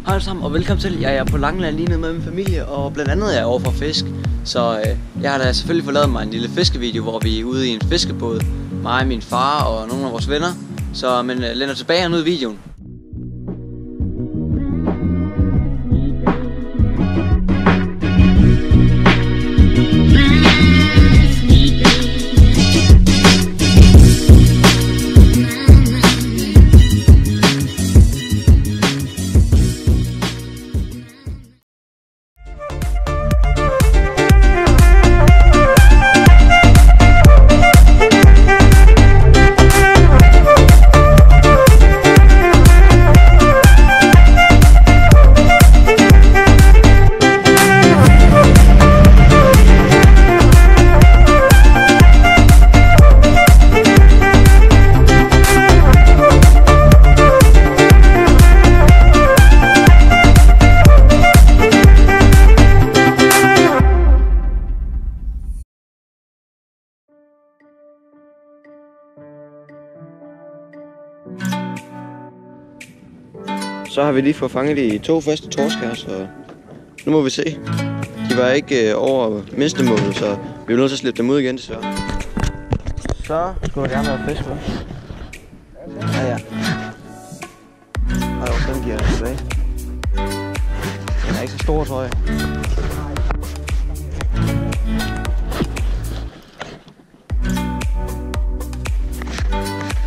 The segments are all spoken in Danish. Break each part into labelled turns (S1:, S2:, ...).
S1: Hej alle sammen og velkommen til. Jeg er på Langeland lige nede med min familie, og blandt andet er jeg over for fisk. Så jeg har da selvfølgelig fået lavet mig en lille fiskevideo, hvor vi er ude i en fiskebåd. Mig, min far og nogle af vores venner. Så men lænder tilbage og nyde videoen. Så har vi lige fået fanget de 2 første torsk her, så nu må vi se. De var ikke over mindstemålet, så vi er nødt til at slippe dem ud igen, desværre. Så skulle der gerne være fisk, hva'? Ja. Og den giver jeg tilbage. Den er ikke så stor, tror jeg.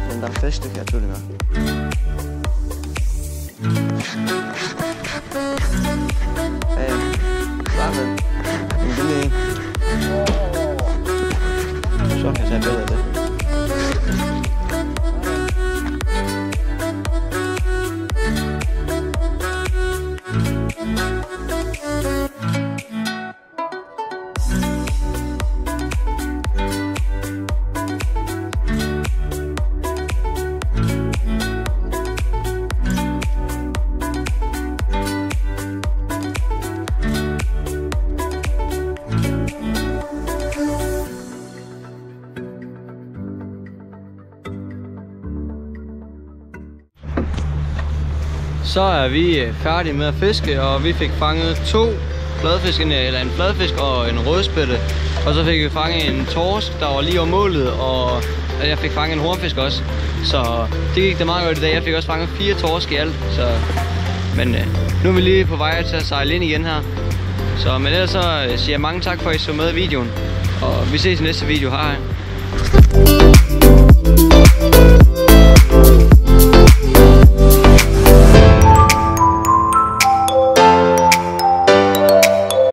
S1: Men der er fisk, det kan jeg tydeligt gøre. Ja, bare med en lille en. Så kan jeg tage bedre af det. Så er vi færdige med at fiske, og vi fik fanget 2 fladfisk, eller en fladfisk og en rødspætte. Og så fik vi fanget en torsk, der var lige over målet, og jeg fik fanget en hornfisk også. Så det gik da meget godt i dag. Jeg fik også fanget 4 torsk i alt. Men nu er vi lige på vej til at sejle ind igen her. Men ellers så siger jeg mange tak for at I så med i videoen. Og vi ses i næste video. Hej.